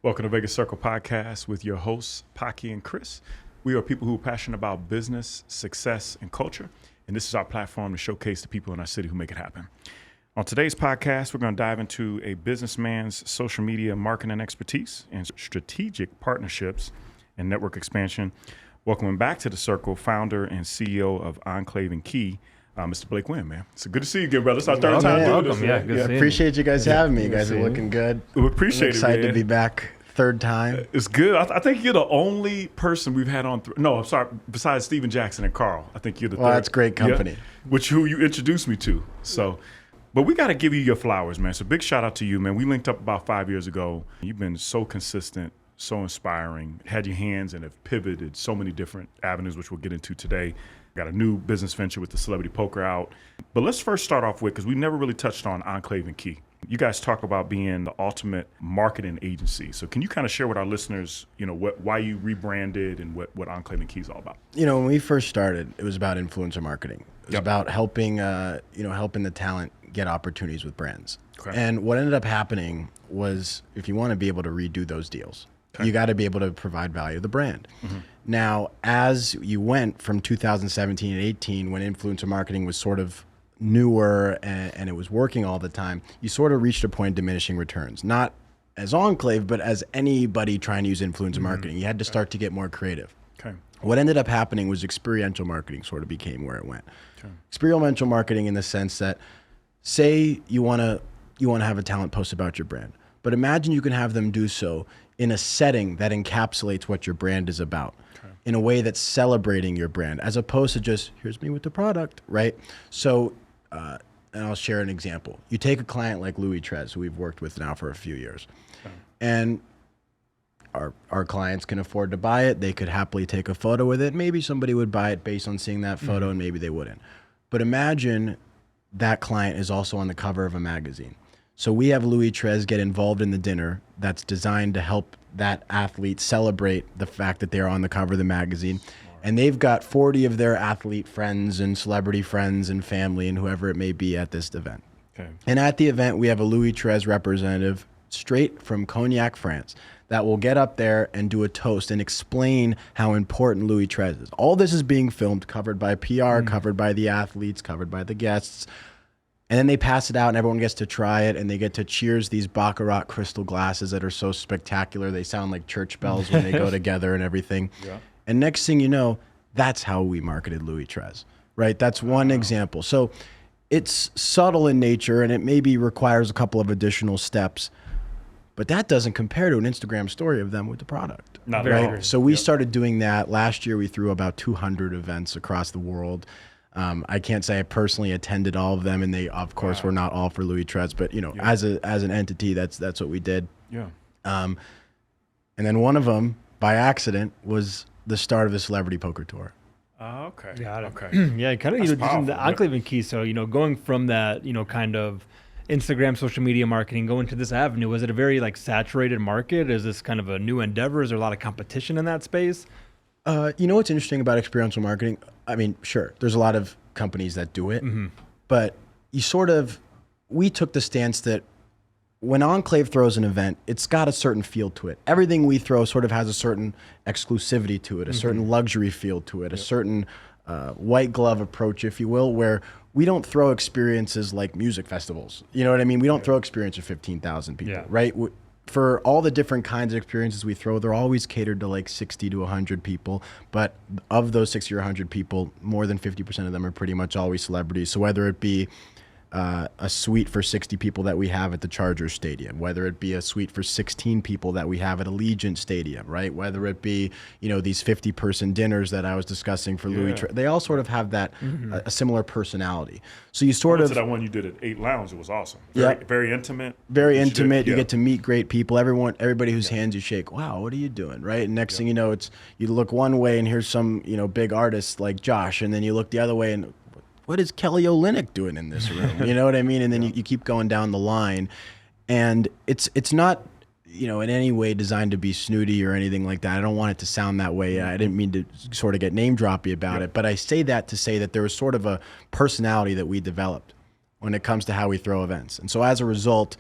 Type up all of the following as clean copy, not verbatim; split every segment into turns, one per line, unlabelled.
Welcome to Vegas Circle Podcast with your hosts, Pocky and Chris. We are people who are passionate about business, success, and culture, and this is our platform to showcase the people in our city who make it happen. On today's podcast, we're going to dive into a businessman's social media marketing expertise and strategic partnerships and network expansion. Welcoming back to the Circle, founder and CEO of Enclave Key, Mr. Blake Wynn, man. It's good to see you again, brother. It's our third time doing this.
Yeah, good seeing
appreciate you guys having me. You guys are looking good.
We appreciate it,
excited
man.
to be back third time.
It's good. I think you're the only person we've had on. No, I'm sorry. Besides Steven Jackson and Carl, I think you're the third.
Well, that's great company.
Yeah, who you introduced me to. So, but we got to give you your flowers, man. So big shout out to you, man. We linked up about 5 years ago. You've been so consistent, so inspiring, had your hands and have pivoted so many different avenues, which we'll get into today. Got a new business venture with the Celebrity Poker out. But let's first start off with, because we never really touched on Enclave Key. You guys talk about being the ultimate marketing agency. So can you kind of share with our listeners, why you rebranded and what Enclave Key is all about?
When we first started, it was about influencer marketing. It was about helping, helping the talent get opportunities with brands. Okay. And what ended up happening was, if you want to be able to redo those deals, you got to be able to provide value to the brand. Mm-hmm. Now, as you went from 2017 and 18, when influencer marketing was sort of newer and it was working all the time, you sort of reached a point of diminishing returns. Not as Enclave, but as anybody trying to use influencer marketing. You had to start to get more creative. Okay. What ended up happening was experiential marketing sort of became where it went. Okay. Experiential marketing in the sense that, say you want to have a talent post about your brand, but imagine you can have them do so in a setting that encapsulates what your brand is about, in a way that's celebrating your brand, as opposed to just, here's me with the product, right? So, and I'll share an example. You take a client like Louis Trez, who we've worked with now for a few years, and our clients can afford to buy it. They could happily take a photo with it. Maybe somebody would buy it based on seeing that photo, and maybe they wouldn't. But imagine that client is also on the cover of a magazine. So we have Louis Trez get involved in the dinner that's designed to help that athlete celebrate the fact that they're on the cover of the magazine. And they've got 40 of their athlete friends and celebrity friends and family and whoever it may be at this event. Okay. And at the event, we have a Louis Trez representative straight from Cognac, France, that will get up there and do a toast and explain how important Louis Trez is. All this is being filmed, covered by PR, covered by the athletes, covered by the guests. And then they pass it out and everyone gets to try it and they get to cheers these Baccarat crystal glasses that are so spectacular. They sound like church bells when they go together and everything. Yeah. And next thing you know, that's how we marketed Louis Trez, right? That's one example. So it's subtle in nature and it maybe requires a couple of additional steps, but that doesn't compare to an Instagram story of them with the product.
Not
right?
very.
So we started doing that. Last year we threw about 200 events across the world. I can't say I personally attended all of them, and they, of course, were not all for Louis Trez. But as an entity, that's what we did. Yeah. And then one of them, by accident, was the start of the Celebrity Poker Tour.
Oh, okay.
Got it.
Okay.
Yeah, kind of using the Enclave Key. So going from that kind of Instagram social media marketing, going to this avenue, was it a very saturated market? Is this kind of a new endeavor? Is there a lot of competition in that space?
What's interesting about experiential marketing? I mean, sure, there's a lot of companies that do it, but we took the stance that when Enclave throws an event, it's got a certain feel to it. Everything we throw sort of has a certain exclusivity to it, a certain luxury feel to it, a certain white glove approach, if you will, where we don't throw experiences like music festivals. You know what I mean? We don't throw experience of 15,000 people, right? For all the different kinds of experiences we throw, they're always catered to 60 to 100 people. But of those 60 or 100 people, more than 50% of them are pretty much always celebrities. So whether it be a suite for 60 people that we have at the Chargers Stadium, whether it be a suite for 16 people that we have at Allegiant Stadium, right? Whether it be, these 50-person dinners that I was discussing for Louis Trez, they all sort of have that a similar personality. So you sort of...
that one you did at 8 Lounge, it was awesome. Very intimate.
Very intimate. You get to meet great people. Everybody whose hands you shake, wow, what are you doing, right? And next thing you know, you look one way and here's some, big artist like Josh, and then you look the other way and what is Kelly Olynyk doing in this room? You know what I mean? And then you keep going down the line, and it's not in any way designed to be snooty or anything like that. I don't want it to sound that way. I didn't mean to sort of get name droppy about it, but I say that to say that there was sort of a personality that we developed when it comes to how we throw events. And so as a result,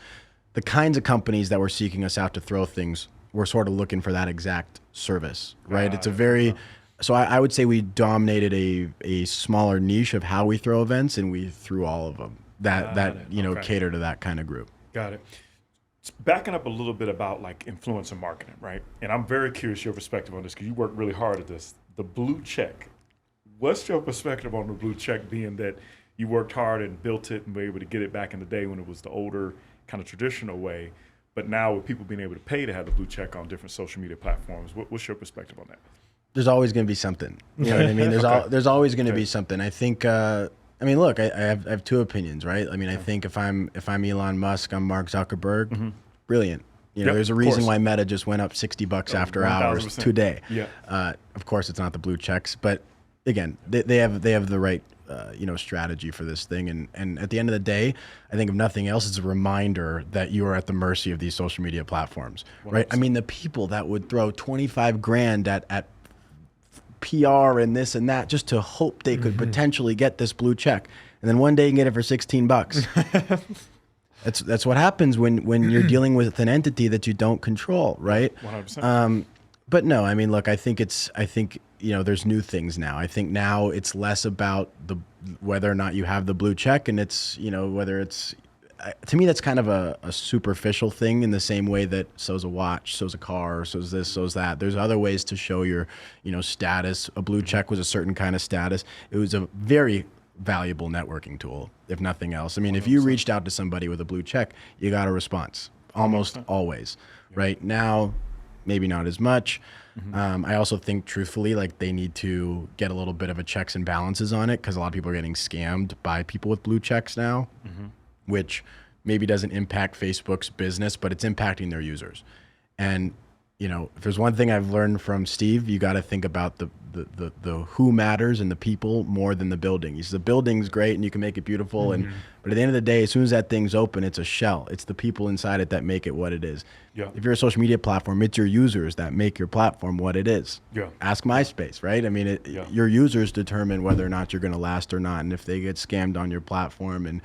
the kinds of companies that were seeking us out to throw things we're sort of looking for that exact service, right? It's a very, so I would say we dominated a smaller niche of how we throw events, and we threw all of them that you know, cater to that kind of group.
Got it. Backing up a little bit about like influencer marketing, right? And I'm very curious your perspective on this because you work really hard at this. The blue check. What's your perspective on the blue check, being that you worked hard and built it and were able to get it back in the day when it was the older kind of traditional way, but now with people being able to pay to have the blue check on different social media platforms, what's your perspective on that?
There's always going to be something. You know what I mean? There's always going to be something. I think. I mean, look, I have two opinions, right? I mean, I think if I'm Elon Musk, I'm Mark Zuckerberg. Brilliant. You know, there's a reason why Meta just went up $60 after hours today.
Yeah.
Of course, it's not the blue checks, but again, they have the right you know, strategy for this thing. And at the end of the day, I think if nothing else, it's a reminder that you are at the mercy of these social media platforms, 100%. Right? I mean, the people that would throw 25 grand at PR and this and that just to hope they could potentially get this blue check, and then one day you can get it for $16. That's what happens when you're dealing with an entity that you don't control, right?
100%.
But no, I mean, look, I think you know, there's new things now. I think now it's less about whether or not you have the blue check, and it's, you know, whether it's, to me, that's kind of a superficial thing, in the same way that so's a watch, so's a car, so's this, so's that. There's other ways to show your, you know, status. A blue check was a certain kind of status. It was a very valuable networking tool, if nothing else. I mean, 100%. If you reached out to somebody with a blue check, you got a response almost 100%. Always. Yeah. Right now, maybe not as much. I also think, truthfully, like, they need to get a little bit of a checks and balances on it, because a lot of people are getting scammed by people with blue checks now, which maybe doesn't impact Facebook's business, but it's impacting their users. And, you know, if there's one thing I've learned from Steve, you got to think about the who matters and the people more than the building. He says the building's great and you can make it beautiful, but at the end of the day, as soon as that thing's open, it's a shell. It's the people inside it that make it what it is. Yeah. If you're a social media platform, it's your users that make your platform what it is. Yeah. Ask MySpace, right? I mean, your users determine whether or not you're going to last or not. And if they get scammed on your platform and,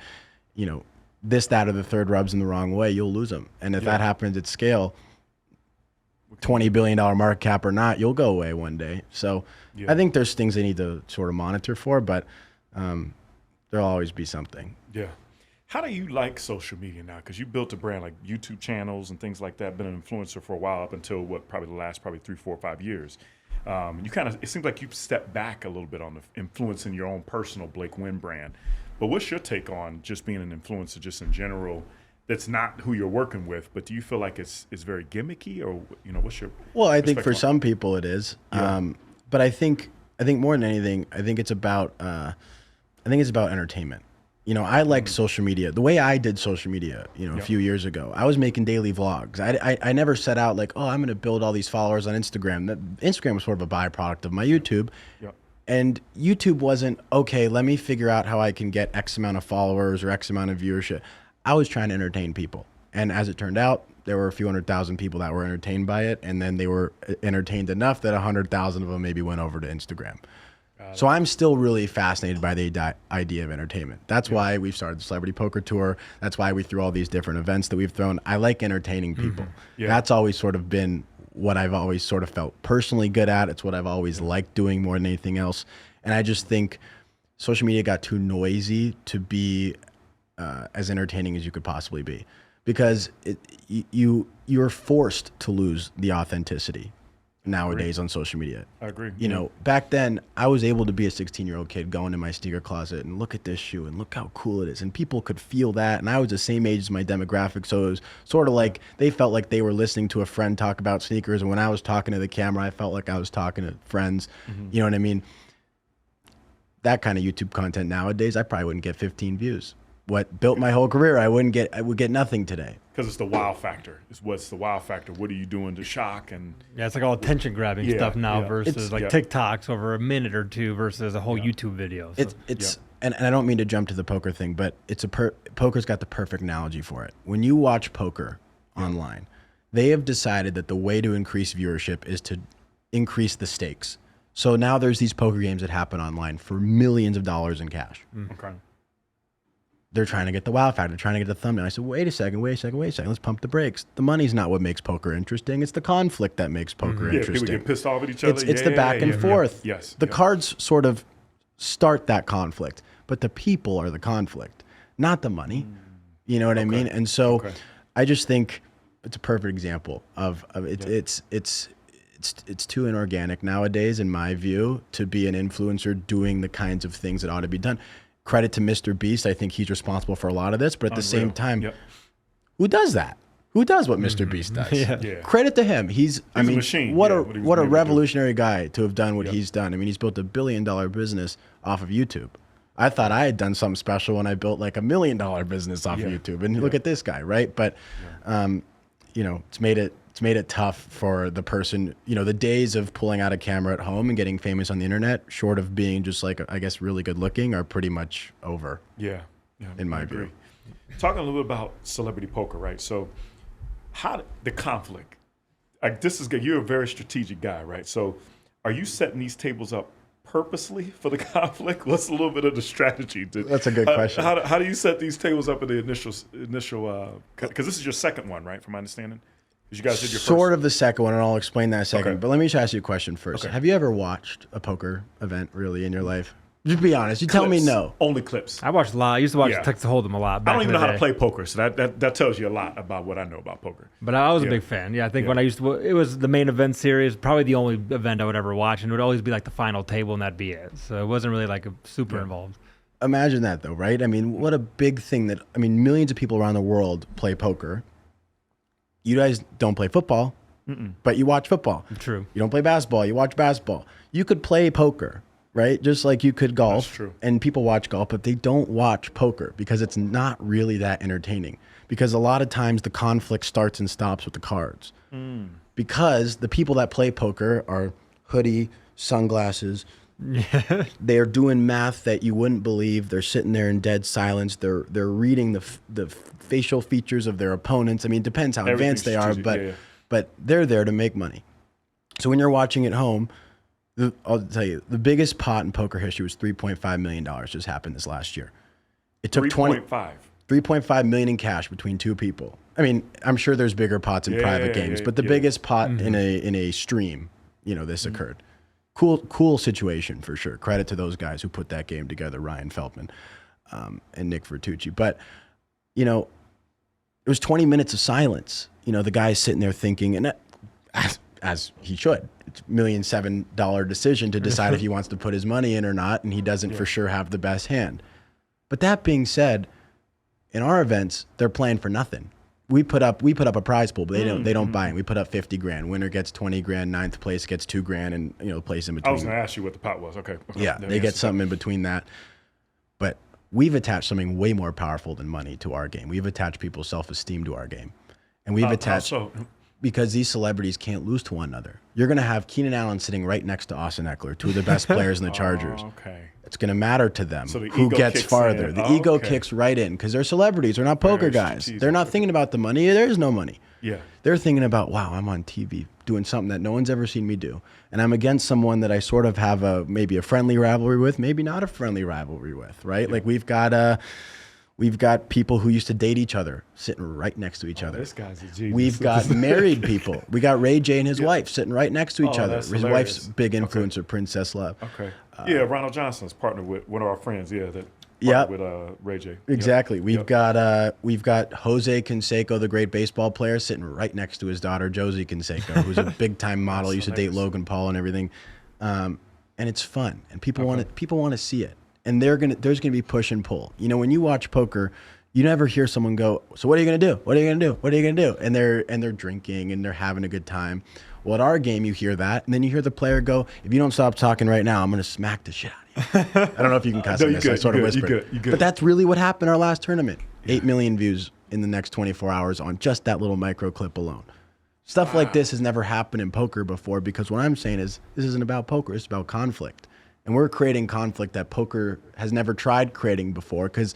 you know, this, that, or the third rubs in the wrong way, you'll lose them. And if that happens at scale, $20 billion market cap or not, you'll go away one day. So I think there's things they need to sort of monitor for, but there'll always be something. Yeah.
How do you like social media now? Because you built a brand, like YouTube channels and things like that, been an influencer for a while, up until probably the last 3, 4, 5 years. You kind of, it seems like you've stepped back a little bit on the influencing your own personal Blake Wynn brand. But what's your take on just being an influencer, just in general? That's not who you're working with, but do you feel like it's very gimmicky, or, you know, what's your?
Well, I think for some people it is, but I think more than anything, I think it's about entertainment. You know, I like social media. The way I did social media, you know, a few years ago, I was making daily vlogs. I never set out like, oh, I'm going to build all these followers on Instagram. Instagram was sort of a byproduct of my YouTube. And YouTube wasn't, okay, let me figure out how I can get X amount of followers or X amount of viewership. I was trying to entertain people. And as it turned out, there were a few 100,000 people that were entertained by it. And then they were entertained enough that 100,000 of them maybe went over to Instagram. So I'm still really fascinated by the idea of entertainment. That's why we've started the Celebrity Poker Tour. That's why we threw all these different events that we've thrown. I like entertaining people. That's always sort of been what I've always sort of felt personally good at. It's what I've always liked doing more than anything else. And I just think social media got too noisy to be as entertaining as you could possibly be, because you're forced to lose the authenticity nowadays on social media.
I agree.
You know, back then I was able to be a 16-year-old kid, go into my sneaker closet and look at this shoe and look how cool it is. And people could feel that. And I was the same age as my demographic. So it was sort of like they felt like they were listening to a friend talk about sneakers. And when I was talking to the camera, I felt like I was talking to friends. You know what I mean? That kind of YouTube content nowadays, I probably wouldn't get 15 views. What built my whole career, I would get nothing today.
Because it's the wow factor. What's the wow factor? What are you doing to shock? And
it's like all attention grabbing stuff now versus like TikToks over a minute or two versus a whole YouTube video. So.
And I don't mean to jump to the poker thing, but poker's got the perfect analogy for it. When you watch poker online, they have decided that the way to increase viewership is to increase the stakes. So now there's these poker games that happen online for millions of dollars in cash.
Okay.
they're trying to get the wow factor, they're trying to get the thumbnail. I said, wait a second, let's pump the brakes. The money's not what makes poker interesting. It's the conflict that makes poker interesting.
People get pissed off at each other.
It's the back and forth.
Yes.
The cards sort of start that conflict, but the people are the conflict, not the money. You know what I mean? And so I just think it's a perfect example of it's too inorganic nowadays, in my view, to be an influencer doing the kinds of things that ought to be done. Credit to Mr. Beast. I think he's responsible for a lot of this, but at the same time, who does that? Who does what Mr. Beast does? Credit to him. He's a machine. What a revolutionary guy to have done what he's done. I mean, he's built $1 billion business off of YouTube. I thought I had done something special when I built like $1 million business off of YouTube. And look at this guy, right? But you know, it's made it tough for the person. You know, the days of pulling out a camera at home and getting famous on the internet, short of being just like, I guess, really good looking, are pretty much over. In my view.
Talking a little bit about celebrity poker, right? So, the conflict? Like, this is good. You're a very strategic guy, right? So, are you setting these tables up purposely for the conflict? What's a little bit of the strategy?
That's a good question.
How do you set these tables up in the initial? Because this is your second one, right? From my understanding, because you guys did your
sort of the second one, and I'll explain that in a second. But let me just ask you a question first. Have you ever watched a poker event really in your life? Just be honest. You tell me no.
Only clips.
I watched a lot. I used to watch Texas Hold'em a lot.
I don't even know how to play poker, so that tells you a lot about what I know about poker.
But I was a big fan. Yeah, I think when I used to, it was the main event series, probably the only event I would ever watch, and it would always be like the final table, and that'd be it. So it wasn't really like a super involved.
Imagine that though, right? I mean, what a big thing that, I mean, millions of people around the world play poker. You guys don't play football, but you watch football.
True.
You don't play basketball, you watch basketball. You could play poker, right? Just like you could golf.
That's true.
And people watch golf, but they don't watch poker because it's not really that entertaining. Because a lot of times the conflict starts and stops with the cards. Because the people that play poker are hoodie, sunglasses. They're doing math that you wouldn't believe. They're sitting there in dead silence. They're reading the facial features of their opponents. I mean, it depends how advanced they are, but they're there to make money. So when you're watching at home, I'll tell you, the biggest pot in poker history was $3.5 million just happened this last year. It took 3.5 million in cash between two people. I mean, I'm sure there's bigger pots in private games, but the biggest pot in a stream, you know, this occurred. Cool situation for sure. Credit to those guys who put that game together, Ryan Feldman and Nick Vertucci. But, you know, it was 20 minutes of silence. You know, the guy's sitting there thinking, and as he should. It's $1.7 million decision to decide if he wants to put his money in or not, and he doesn't for sure have the best hand. But that being said, in our events, they're playing for nothing. We put up a prize pool, but they don't buy it. We put up 50 grand. Winner gets 20 grand. Ninth place gets 2 grand, and you know, place in between.
I was going to ask you what the pot was. Okay.
Yeah, they get something in between that. But we've attached something way more powerful than money to our game. We've attached people's self-esteem to our game, and we've attached because these celebrities can't lose to one another. You're going to have Keenan Allen sitting right next to Austin Eckler, two of the best players in the Chargers. It's going to matter to them who gets farther. The ego kicks right in because they're celebrities. They're not poker guys. They're not thinking about the money. There's no money. They're thinking about, wow, I'm on TV doing something that no one's ever seen me do. And I'm against someone that I sort of have maybe a friendly rivalry with, maybe not a friendly rivalry with, right? Like we've got people who used to date each other sitting right next to each other.
This guy's a genius.
We've got married people. We got Ray J and his wife sitting right next to each other. His wife's big influencer, Princess Love.
Ronald Johnson's partnered with one of our friends. With Ray J.
Exactly. We've got Jose Canseco, the great baseball player, sitting right next to his daughter Josie Canseco, who's a big time model. Used to date Logan Paul and everything. And it's fun, and people want to see it. And there's gonna be push and pull. You know, when you watch poker, you never hear someone go, "So what are you gonna do? What are you gonna do? What are you gonna do?" And they're drinking and they're having a good time. Well, at our game, you hear that, and then you hear the player go, "If you don't stop talking right now, I'm gonna smack the shit out of you." I don't know if you can cuss on this. I sort of whispered. But that's really what happened in our last tournament. 8 million views in the next 24 hours on just that little micro clip alone. Stuff like this has never happened in poker before because what I'm saying is this isn't about poker. It's about conflict. And we're creating conflict that poker has never tried creating before because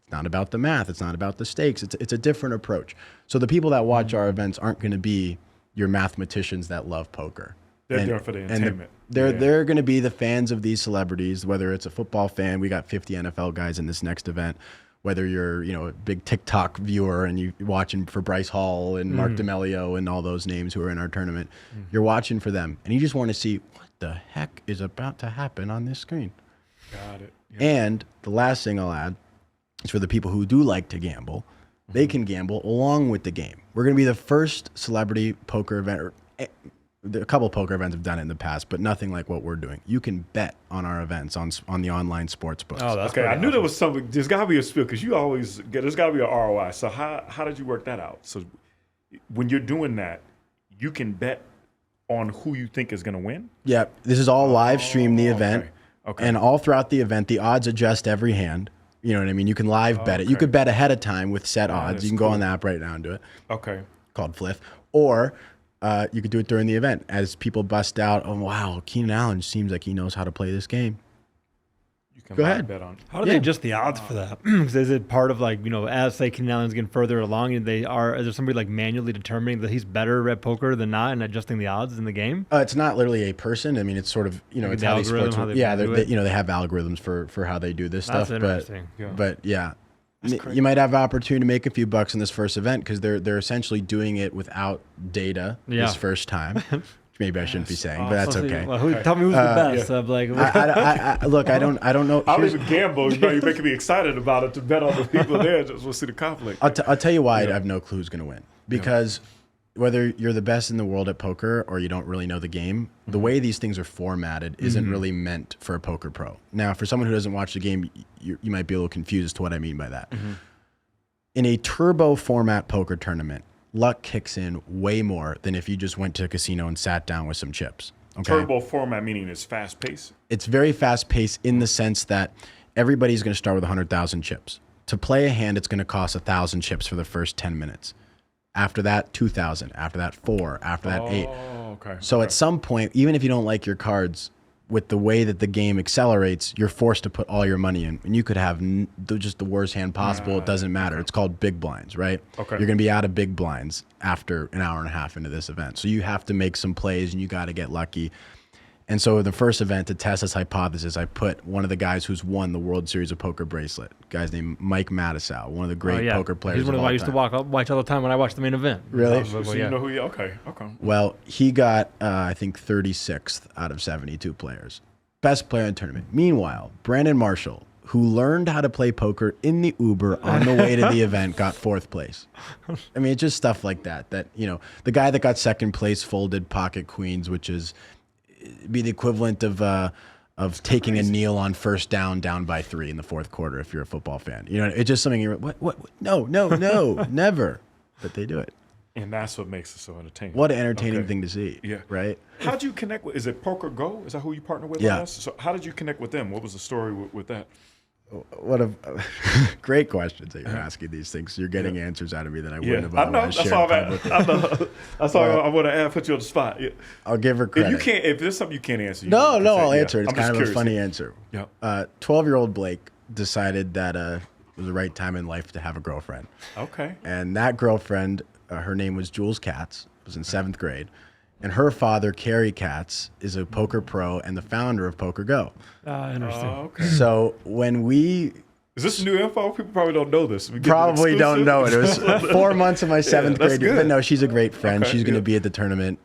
it's not about the math. It's not about the stakes. It's a different approach. So the people that watch our events aren't going to be your mathematicians that love poker.
They're there for the entertainment.
They're going to be the fans of these celebrities, whether it's a football fan. We got 50 NFL guys in this next event. whether you're, a big TikTok viewer and you're watching for Bryce Hall and Mark D'Amelio and all those names who are in our tournament, you're watching for them. And you just want to see what the heck is about to happen on this screen.
Got it. Yep.
And the last thing I'll add is for the people who do like to gamble, they can gamble along with the game. We're going to be the first celebrity poker event, or a couple of poker events have done it in the past, but nothing like what we're doing. You can bet on our events on the online sports books.
Oh, that's
okay. I knew
awesome.
there was something. There's got to be a spiel because you always get. There's got to be an ROI. So how did you work that out? So when you're doing that, you can bet on who you think is going to win.
Yeah, this is all live stream the event,
Okay.
and all throughout the event, the odds adjust every hand. You know what I mean? You can live bet it. You could bet ahead of time with set odds. You can go on the app right now and do it.
Okay.
Called Fliff. Or you could do it during the event as people bust out, oh, wow, Keenan Allen seems like he knows how to play this game.
You can
Go
live
ahead.
bet on.
How do they adjust the odds for that? Because is it part of as say Keenan Allen's getting further along, and is there somebody like manually determining that he's better at poker than not and adjusting the odds in the game?
It's not literally a person. I mean, it's sort of, it's
the
how these
algorithm,
sports
how
work.
they
Yeah,
do
they
it?
they have algorithms for how they do this
That's
stuff.
interesting.
But yeah. You might have opportunity to make a few bucks in this first event because they're essentially doing it without data this first time. Which maybe I shouldn't be saying, but that's okay.
Well, tell me who's the best.
Yeah.
I'm like,
Look, I don't know.
I don't
Here's-
even gamble. You're making me excited about it to bet on the people there. Just we'll see the conflict.
I'll tell you why I have no clue who's going to win. Because whether you're the best in the world at poker or you don't really know the game, the way these things are formatted isn't really meant for a poker pro. Now, for someone who doesn't watch the game, you might be a little confused as to what I mean by that. In a turbo format poker tournament, luck kicks in way more than if you just went to a casino and sat down with some chips. Okay?
Turbo format meaning it's fast paced.
It's very fast paced in the sense that everybody's going to start with 100,000 chips. To play a hand, it's going to cost 1,000 chips for the first 10 minutes. After that, 2,000. After that, 4. After that, 8.
Okay.
So at some point, even if you don't like your cards, with the way that the game accelerates, you're forced to put all your money in. And you could have just the worst hand possible. It doesn't matter. It's called big blinds, right?
Okay.
You're going to be out of big blinds after an hour and a half into this event. So you have to make some plays and you got to get lucky. And so the first event, to test this hypothesis, I put one of the guys who's won the World Series of Poker bracelet, a guy's named Mike Matisow, one of the great poker players
He's one of
all
the I used to watch all the time when I watched the main event.
Really?
So you know who you? Okay.
Well, he got, I think, 36th out of 72 players. Best player in the tournament. Meanwhile, Brandon Marshall, who learned how to play poker in the Uber on the way to the event, got 4th place. I mean, it's just stuff like that. The guy that got 2nd place folded pocket queens, which is be the equivalent of taking a kneel on first down by 3 in the 4th quarter if you're a football fan. It's just something you're what? No, never. But they do it.
And that's what makes it so entertaining.
What an entertaining thing to see.
Yeah.
Right?
How'd you connect with, is it PokerGo? Is that who you partner with?
Yeah.
On this? So how did you connect with them? What was the story with that?
What a great questions that you're asking these things. You're getting answers out of me that I wouldn't have
I know.
otherwise
That's
shared
all
publicly.
I know. That's all I want to put you on the spot. Yeah.
I'll give her credit.
If there's something you can't answer,
No,
you can say,
I'll answer it. It's
I'm
kind
just
of
curious.
a funny answer.
Yeah.
12-year-old Blake decided that it was the right time in life to have a girlfriend.
Okay.
And that girlfriend, her name was Jules Katz, was in 7th grade. And her father, Kerry Katz, is a poker pro and the founder of PokerGo.
Interesting.
Okay.
So when we
Is this new info? People probably don't know this. We get
probably
an
don't know it. It was
exclusive?
4 months of my 7th
that's
grade.
good.
But no, she's a great friend.
Okay,
She's going to
yeah.
be at the tournament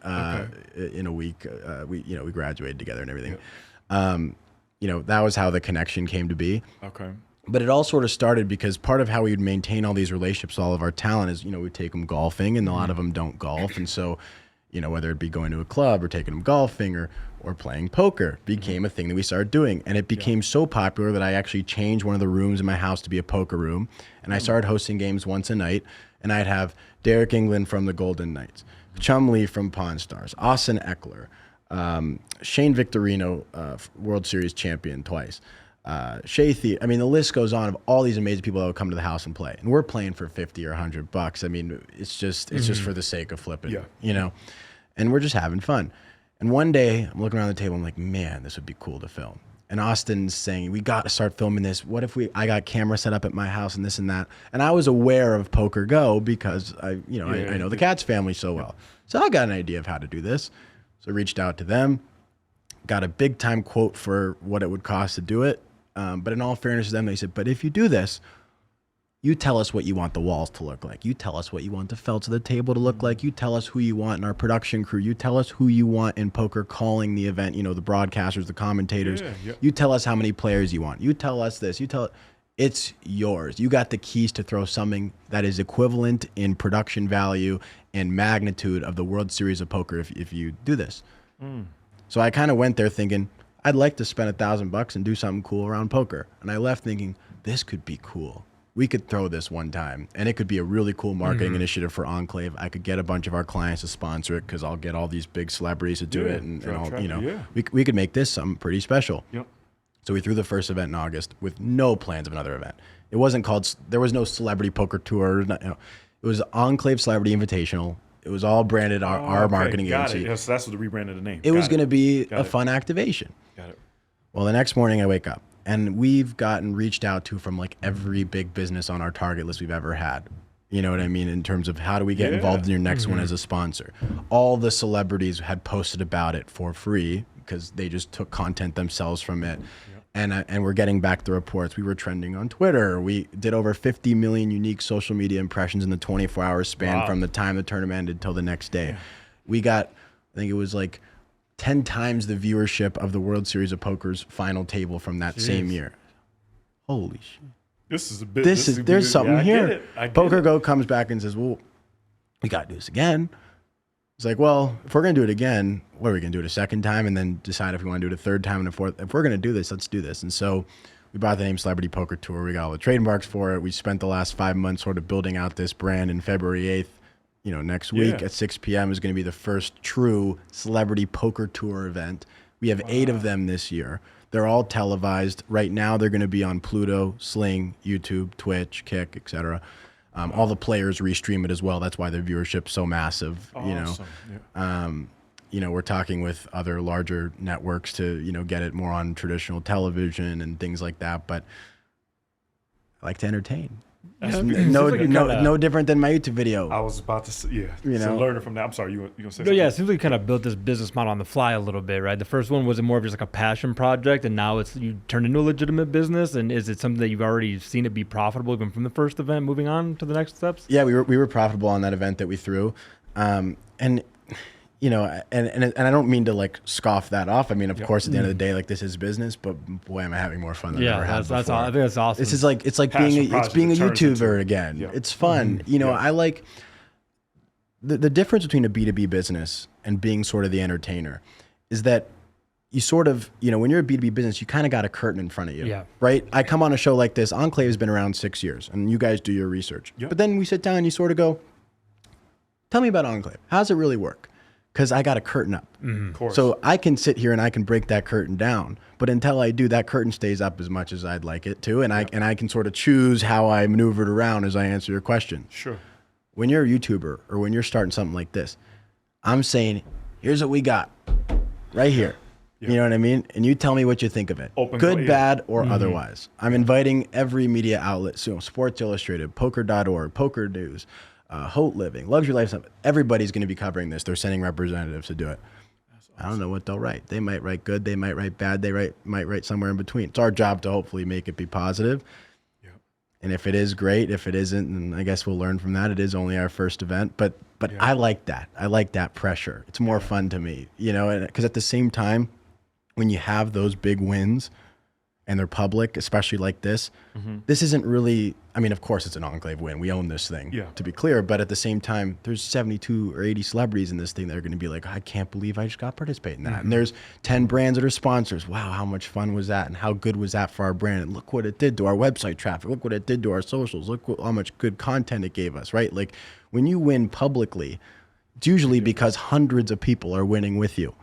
in a week. We graduated together and everything. That was how the connection came to be.
Okay.
But it all sort of started because part of how we would maintain all these relationships, all of our talent is, we'd take them golfing, and a lot of them don't golf. And so, whether it be going to a club or taking them golfing or playing poker became a thing that we started doing. And it became so popular that I actually changed one of the rooms in my house to be a poker room. And I started hosting games once a night. And I'd have Derek England from the Golden Knights, Chum Lee from Pawn Stars, Austin Eckler, Shane Victorino, World Series champion twice. Shay Thie. I mean, the list goes on of all these amazing people that would come to the house and play, and we're playing for $50 or $100. I mean, it's just for the sake of flipping, and we're just having fun. And one day, I'm looking around the table, I'm like, man, this would be cool to film. And Austin's saying, we got to start filming this. What if I got camera set up at my house and this and that? And I was aware of PokerGo because I know the Katz family so well. So I got an idea of how to do this. So I reached out to them, got a big time quote for what it would cost to do it. But in all fairness to them, they said, but if you do this, You tell us what you want the walls to look like. You tell us what you want the felts of the table to look like. You tell us who you want in our production crew. You tell us who you want in poker calling the event, you know, the broadcasters, the commentators. You tell us how many players you want. You tell us this. It's yours. You got the keys to throw something that is equivalent in production value and magnitude of the World Series of Poker if you do this. So I kind of went there thinking, I'd like to spend $1,000 and do something cool around poker. And I left thinking, this could be cool. We could throw this one time, and it could be a really cool marketing initiative for Enclave. I could get a bunch of our clients to sponsor it because I'll get all these big celebrities to do it, and all, you know, we could make this something pretty special. So we threw the first event in August with no plans of another event. It wasn't called, there was no celebrity poker tour. It was Enclave Celebrity Invitational. It was all branded our marketing agency.
Got it. So that's what the rebranded the name.
It was going to be a fun activation.
Got it.
Well, the next morning I wake up. And we've gotten reached out to from like every big business on our target list we've ever had. You know what I mean? In terms of how do we get involved in your next one as a sponsor. All the celebrities had posted about it for free because they just took content themselves from it. And we're getting back the reports. We were trending on Twitter. We did over 50 million unique social media impressions in the 24-hour span from the time the tournament ended till the next day. We got, I think it was like 10 times the viewership of the World Series of Poker's final table from that same year. Holy shit.
This is a bit.
There's something here. PokerGo
it.
comes back and says, well, we got to do this again. It's like, well, if we're going to do it again, what are we going to do it a second time and then decide if we want to do it a third time and a fourth? If we're going to do this, let's do this. And so we bought the name Celebrity Poker Tour. We got all the trademarks for it. We spent the last 5 months sort of building out this brand. And February 8th, you know, next week at 6 p.m. is going to be the first true Celebrity Poker Tour event. We have 8 of them this year. They're all televised. Right now, they're going to be on Pluto, Sling, YouTube, Twitch, Kick, etc. All the players restream it as well. That's why their viewership's so massive.
Awesome.
You know, we're talking with other larger networks to, you know, get it more on traditional television and things like that. But I like to entertain. No different than my YouTube video.
I was about to say, you
know,
so learning from that. I'm sorry, you gonna say something?
Yeah, it seems like you kind of built this business model on the fly a little bit, right? The first one was it more of just like a passion project, and now it's you turned into a legitimate business. And is it something that you've already seen it be profitable even from the first event, moving on to the next steps?
Yeah, we were profitable on that event that we threw, and you know, and I don't mean to like scoff that off. I mean, of course, at the end of the day, like this is business, but boy, am I having more fun than I ever had before.
That's I think that's awesome.
This is like it's being a YouTuber again. It's fun. You know, I like the difference between a B2B business and being sort of the entertainer is that you sort of, you know, when you're a B2B business, you kind of got a curtain in front of you, right? I come on a show like this. Enclave has been around 6 years, and you guys do your research. But then we sit down and you sort of go, tell me about Enclave. How does it really work? Because I got a curtain up. So I can sit here and I can break that curtain down. But until I do, that curtain stays up as much as I'd like it to. And I can sort of choose how I maneuver it around as I answer your question.
Sure.
When you're a YouTuber or when you're starting something like this, I'm saying, here's what we got right here. You know what I mean? And you tell me what you think of it. Good, bad, or otherwise. I'm inviting every media outlet. So Sports Illustrated, poker.org, Poker News, Haute Living, Luxury Lifestyle. Everybody's going to be covering this. They're sending representatives to do it. Awesome. I don't know what they'll write. They might write good. They might write bad. They might write somewhere in between. It's our job to hopefully make it be positive. And if it is, great. If it isn't, then I guess we'll learn from that. It is only our first event. But I like that. I like that pressure. It's more fun to me, you know, because at the same time, when you have those big wins and they're public, especially like this, this isn't really, I mean, of course it's an Enclave win. We own this thing, to be clear. But at the same time, there's 72 or 80 celebrities in this thing that are going to be like, I can't believe I just got to participate in that. And there's 10 brands that are sponsors. Wow, how much fun was that? And how good was that for our brand? And look what it did to our website traffic. Look what it did to our socials. Look how much good content it gave us, right? Like when you win publicly, it's usually because hundreds of people are winning with you.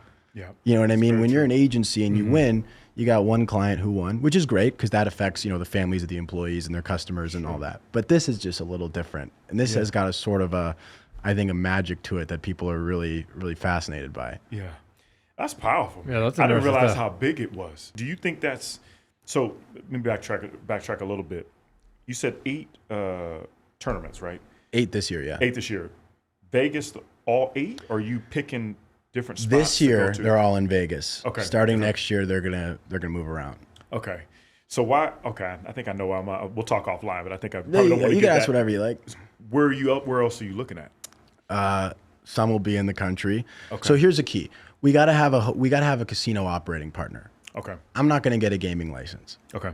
You know what I mean? When you're an agency and you win, you got one client who won, which is great because that affects, you know, the families of the employees and their customers and all that. But this is just a little different. And this has got a sort of I think, a magic to it that people are really, really fascinated by.
Yeah. That's powerful.
Yeah, that's
I didn't realize how big it was. Do you think that's, so let me backtrack a little bit. You said 8 tournaments, right?
8 this year, yeah.
8 this year. Vegas, all 8? Or are you picking different spots
this year
to go to?
they're all in Vegas.
Okay.
Starting next year they're gonna move around.
Okay. So why? Okay, I think I know why we'll talk offline, but I think I probably don't want to
You
get
can ask
that.
whatever you like.
Where are you up? Where else are you looking at?
Some will be in the country.
Okay.
So here's the key: we gotta have a casino operating partner.
Okay.
I'm not gonna get a gaming license.
Okay.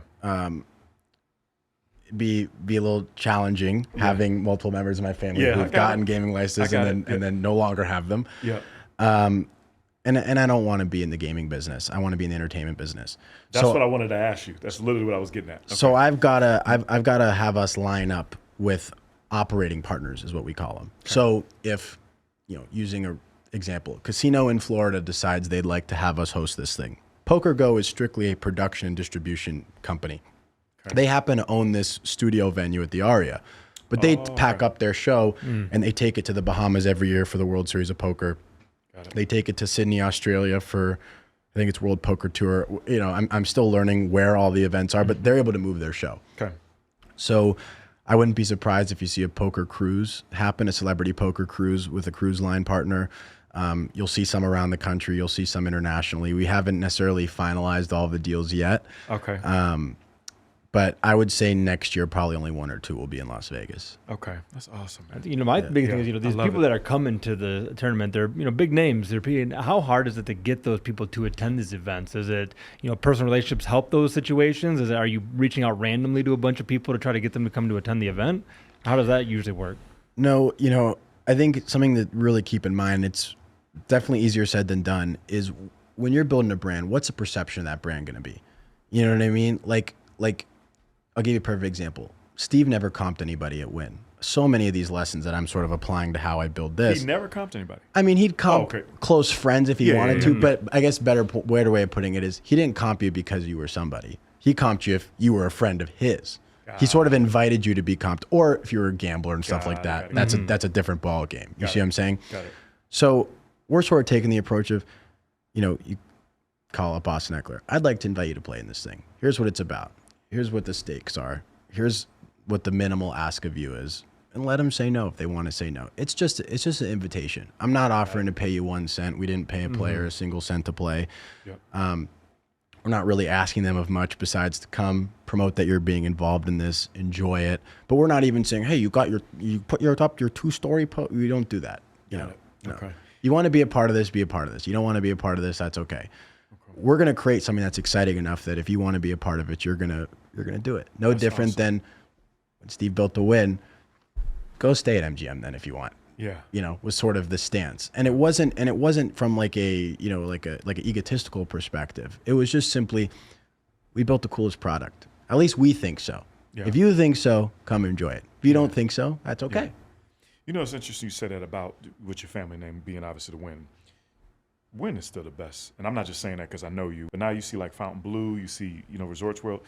Be a little challenging having multiple members of my family who've gotten gaming licenses and then no longer have them.
Yeah.
And I don't want to be in the gaming business. I want to be in the entertainment business.
That's what I wanted to ask you. That's literally what I was getting at. Okay.
So I've gotta have us line up with operating partners, is what we call them. Okay. So if, using an example, casino in Florida decides they'd like to have us host this thing. PokerGo is strictly a production and distribution company. Okay. They happen to own this studio venue at the Aria, but they pack up their show and they take it to the Bahamas every year for the World Series of Poker. They take it to Sydney, Australia for, I think it's World Poker Tour. I'm still learning where all the events are, but they're able to move their show.
Okay.
So I wouldn't be surprised if you see a poker cruise happen, a celebrity poker cruise with a cruise line partner. You'll see some around the country. You'll see some internationally. We haven't necessarily finalized all the deals yet.
Okay.
But I would say next year, probably only 1 or 2 will be in Las Vegas.
Okay. That's awesome, man.
My big thing is, these people that are coming to the tournament, they're, big names. How hard is it to get those people to attend these events? Is it, personal relationships help those situations? Are you reaching out randomly to a bunch of people to try to get them to come to attend the event? How does that usually work?
No, I think something that really keep in mind, it's definitely easier said than done, is when you're building a brand, what's the perception of that brand going to be? You know what I mean? Like, I'll give you a perfect example. Steve never comped anybody at Wynn. So many of these lessons that I'm sort of applying to how I build this.
He never comped anybody.
I mean, he'd comp close friends if he wanted to, but I guess better way of putting it is he didn't comp you because you were somebody. He comped you if you were a friend of his. He sort of invited you to be comped, or if you were a gambler and stuff like that. That's a different ball game. You see what I'm saying?
Got it.
So we're sort of taking the approach of, you call up Austin Eckler. I'd like to invite you to play in this thing. Here's what it's about. Here's what the stakes are. Here's what the minimal ask of you is. And let them say no if they want to say no. It's just an invitation. I'm not offering to pay you 1 cent. We didn't pay a player a single cent to play. Yep. We're not really asking them of much besides to come, promote that you're being involved in this, enjoy it. But we're not even saying, hey, you put your 2-story post. We don't do that. No.
Okay.
You want to be a part of this, be a part of this. You don't want to be a part of this, that's okay. We're going to create something that's exciting enough that if you want to be a part of it, you're going to do it. No different than when Steve built the Win. Go stay at MGM then if you want.
Yeah.
Was sort of the stance. And it wasn't from like a, like an egotistical perspective. It was just simply, we built the coolest product. At least we think so. Yeah. If you think so, come enjoy it. If you don't think so, that's okay.
Yeah. It's interesting you said that about with your family name being obviously the Win. Wynn is still the best. And I'm not just saying that because I know you. But now you see like Fontainebleau, you see, Resorts World.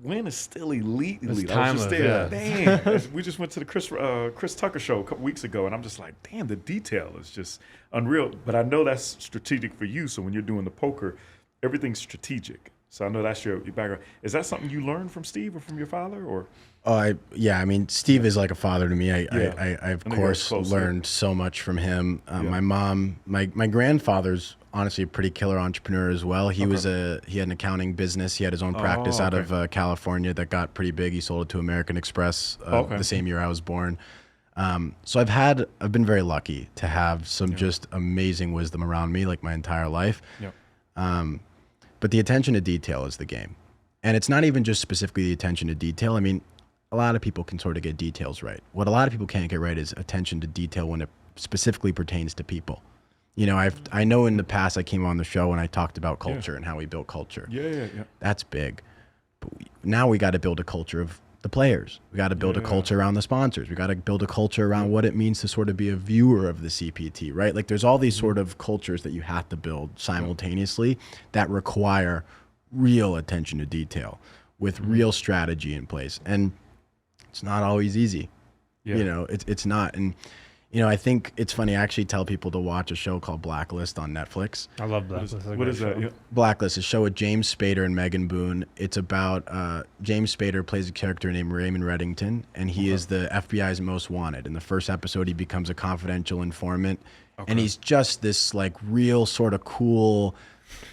Wynn is still elite. I was just there. Yeah. Damn. We just went to the Chris Tucker show a couple weeks ago, and I'm just like, damn, the detail is just unreal. But I know that's strategic for you. So when you're doing the poker, everything's strategic. So I know that's your background. Is that something you learned from Steve or from your father, or?
Steve is like a father to me. I of course learned so much from him. My mom, my grandfather's honestly a pretty killer entrepreneur as well. He had an accounting business. He had his own practice out of California that got pretty big. He sold it to American Express the same year I was born. So I've been very lucky to have some just amazing wisdom around me like my entire life. But the attention to detail is the game. And it's not even just specifically the attention to detail. I mean, a lot of people can sort of get details right. What a lot of people can't get right is attention to detail when it specifically pertains to people. I know in the past I came on the show and I talked about culture and how we built culture. Yeah. That's big. But now we got to build a culture of the players. We got to build a culture around the sponsors. We got to build a culture around what it means to sort of be a viewer of the CPT, right? Like there's all these sort of cultures that you have to build simultaneously that require real attention to detail with real strategy in place. And it's not always easy. It's not. And I think it's funny. I actually tell people to watch a show called Blacklist on Netflix.
I love Blacklist.
What is that? Yeah.
Blacklist is a show with James Spader and Megan Boone. It's about James Spader plays a character named Raymond Reddington, and he is the FBI's most wanted. In the first episode, he becomes a confidential informant, and he's just this like real sort of cool,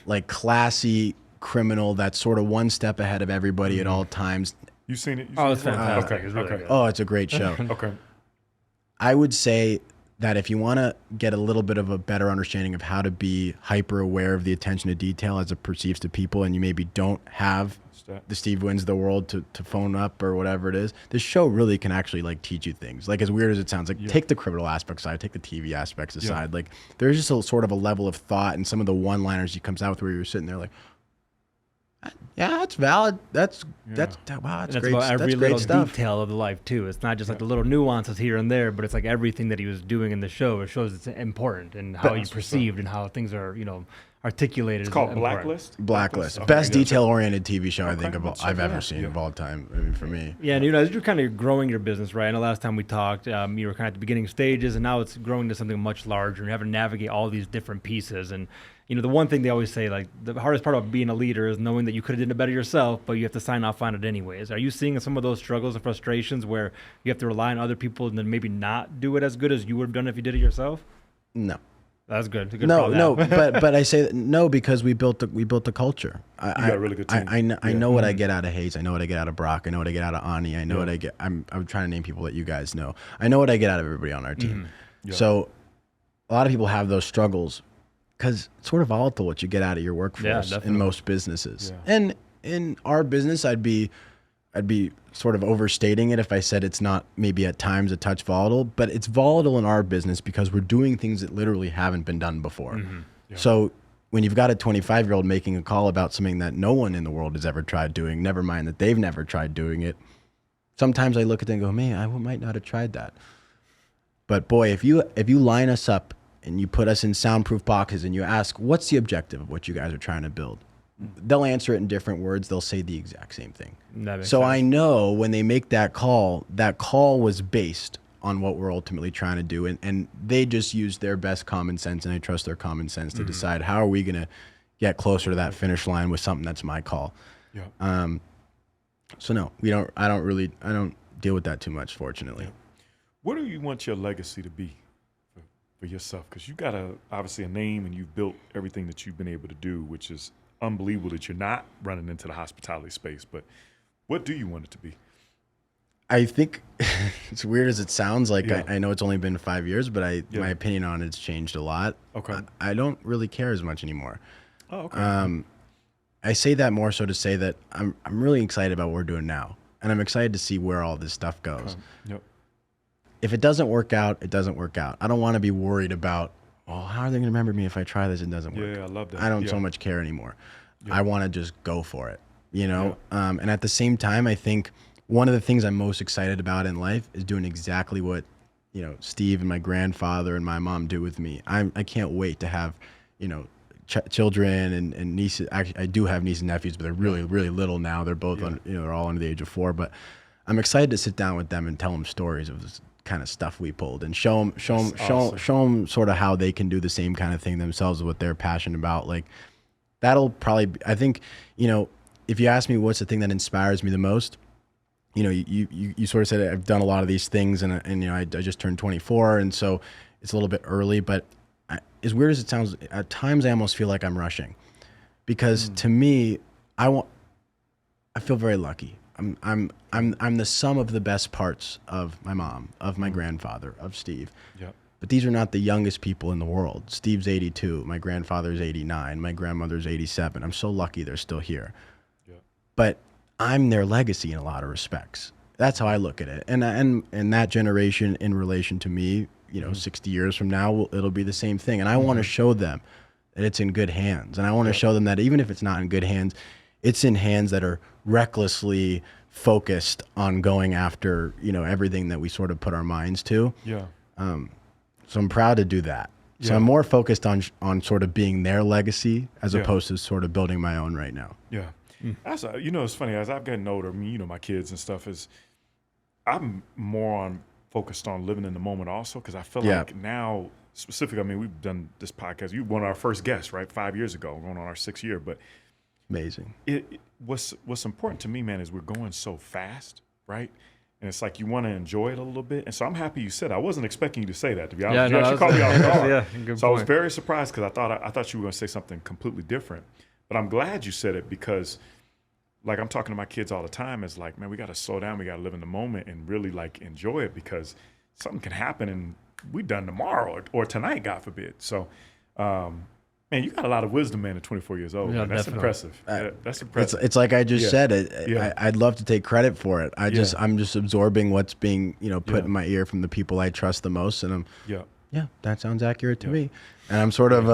like classy criminal that's sort of one step ahead of everybody at all times.
You seen it?
It's fantastic.
Okay.
It's really
Okay.
good.
Oh, it's a great show.
Okay.
I would say that if you want to get a little bit of a better understanding of how to be hyper aware of the attention to detail as it perceives to people, and you maybe don't have the Steve Wynn's of the world to phone up or whatever it is, this show really can actually like teach you things. Like, as weird as it sounds, like take the criminal aspects aside, take the TV aspects aside. Like, there's just a sort of a level of thought and some of the one-liners he comes out with where you're sitting there like, yeah, that's valid. That's wow, that's great.
About every
that's great
little
stuff.
detail of the life too. It's not just like the little nuances here and there, but it's like everything that he was doing in the show. It shows it's important and how you perceived and how things are, articulated.
It's called
important.
Blacklist.
Okay, best detail-oriented TV show I think I've ever seen of all time. I mean, for me.
Yeah, and as you're kind of growing your business, right? I know last time we talked, you were kind of at the beginning stages, and now it's growing to something much larger, and you have to navigate all these different pieces. And the one thing they always say, like the hardest part about being a leader is knowing that you could have done it better yourself, but you have to sign off on it anyways. Are you seeing some of those struggles and frustrations where you have to rely on other people and then maybe not do it as good as you would have done if you did it yourself?
No.
That's good.
No, but I say that no because we built the culture.
You got a really good team.
I know what I get out of Hayes. I know what I get out of Brock. I know what I get out of Ani. I know what I get. I'm trying to name people that you guys know. I know what I get out of everybody on our team. So a lot of people have those struggles because it's sort of volatile what you get out of your workforce in most businesses. Yeah. And in our business, I'd be sort of overstating it if I said it's not maybe at times a touch volatile, but it's volatile in our business because we're doing things that literally haven't been done before. Yeah. So when you've got a 25-year-old making a call about something that no one in the world has ever tried doing, never mind that they've never tried doing it, sometimes I look at them and go, man, I might not have tried that. But boy, if you line us up and you put us in soundproof boxes and you ask, what's the objective of what you guys are trying to build? They'll answer it in different words. They'll say the exact same thing. So sense. I know when they make that call was based on what we're ultimately trying to do. And they just use their best common sense, and I trust their common sense to decide how are we going to get closer to that finish line with something that's my call. Yeah. So no, I don't deal with that too much, fortunately. Yeah.
What do you want your legacy to be for yourself? Because you got obviously a name and you've built everything that you've been able to do, which is unbelievable that you're not running into the hospitality space. But what do you want it to be?
I think it's weird as it sounds. Like I know it's only been 5 years, but my opinion on it's changed a lot. Okay. I don't really care as much anymore. Oh, okay. I say that more so to say that I'm really excited about what we're doing now, and I'm excited to see where all this stuff goes. Okay. Yep. If it doesn't work out, it doesn't work out. I don't want to be worried about, well, how are they going to remember me if I try this and it doesn't work?
Yeah, I love that.
I don't so much care anymore. Yeah. I want to just go for it, Yeah. And at the same time, I think one of the things I'm most excited about in life is doing exactly what, Steve and my grandfather and my mom do with me. I can't wait to have, children and nieces. Actually, I do have nieces and nephews, but they're really, really little now. They're both, they're all under the age of 4. But I'm excited to sit down with them and tell them stories of this kind of stuff we pulled and show them sort of how they can do the same kind of thing themselves with what they're passionate about. Like that'll probably, I think, if you ask me what's the thing that inspires me the most, you sort of said I've done a lot of these things and I just turned 24. And so it's a little bit early, but as weird as it sounds, at times I almost feel like I'm rushing because to me, I feel very lucky. I'm the sum of the best parts of my mom, of my grandfather, of Steve. Yep. But these are not the youngest people in the world. Steve's 82, my grandfather's 89, my grandmother's 87. I'm so lucky they're still here. Yep. But I'm their legacy in a lot of respects. That's how I look at it. And that generation in relation to me, 60 years from now, it'll be the same thing. And I want to show them that it's in good hands. And I want to show them that even if it's not in good hands, it's in hands that are recklessly focused on going after, everything that we sort of put our minds to. Yeah. So I'm proud to do that. Yeah. So I'm more focused on sort of being their legacy as opposed to sort of building my own right now.
Yeah. That's it's funny as I've gotten older. I mean, my kids and stuff I'm more focused on living in the moment also because I feel like now specifically. I mean, we've done this podcast. You were one of our first guests, right? 5 years ago, going on our 6th year, but.
Amazing.
What's important to me, man, is we're going so fast, right? And it's like you want to enjoy it a little bit. And so I'm happy you said that. I wasn't expecting you to say that, to be honest. You actually called me off guard. So I was very surprised because I thought you were going to say something completely different. But I'm glad you said it because, like, I'm talking to my kids all the time. It's like, man, we got to slow down. We got to live in the moment and really like enjoy it because something can happen and we done tomorrow or tonight, God forbid. So, man, you got a lot of wisdom, man, at 24 years old.
Yeah,
That's
definitely.
impressive. That's impressive.
It's like I just said it.
Yeah.
I'd love to take credit for it. I'm just absorbing what's being put in my ear from the people I trust the most, and yeah, that sounds accurate to me. And I'm sort of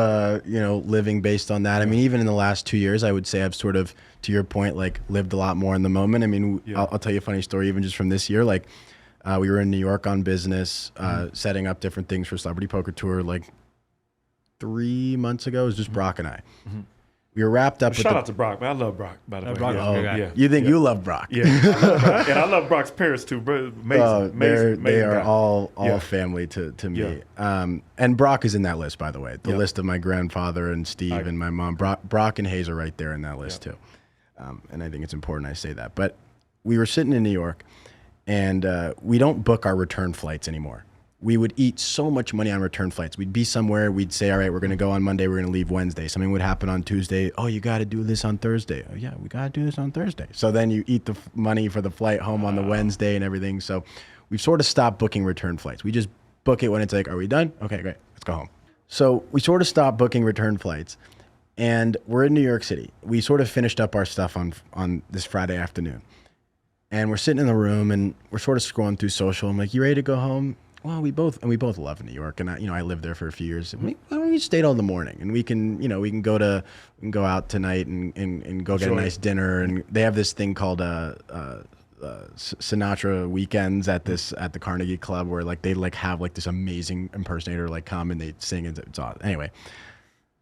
living based on that. I mean, even in the last 2 years, I would say I've sort of, to your point, like lived a lot more in the moment. I mean, I'll tell you a funny story, even just from this year. Like, we were in New York on business, setting up different things for Celebrity Poker Tour. Like 3 months ago, it was just Brock and I. We were wrapped up.
Shout out to Brock, man. I love Brock, by the way.
Brock is a good guy.
You think you love Brock?
Yeah, I love Brock. And I love Brock's parents too, bro. Amazing.
They are
guy.
all family to me. And Brock is in that list, by the way. The list of my grandfather and Steve and my mom. Brock and Hayes are right there in that list too. And I think it's important I say that. But we were sitting in New York, and we don't book our return flights anymore. We would eat so much money on return flights. We'd be somewhere. We'd say, all right, we're going to go on Monday. We're going to leave Wednesday. Something would happen on Tuesday. Oh, you got to do this on Thursday. Oh, yeah, we got to do this on Thursday. So then you eat the money for the flight home on the Wednesday and everything. So we've sort of stopped booking return flights. We just book it when it's like, are we done? Okay, great. Let's go home. So we sort of stopped booking return flights. And we're in New York City. We sort of finished up our stuff on this Friday afternoon. And we're sitting in the room, and we're sort of scrolling through social. I'm like, you ready to go home? Well, we both love New York, and I lived there for a few years. Why don't we stay till the morning, and we can go out tonight and go get a nice dinner. And they have this thing called Sinatra weekends at the Carnegie Club, where like they like have like this amazing impersonator like come and they sing, and it's awesome. Anyway,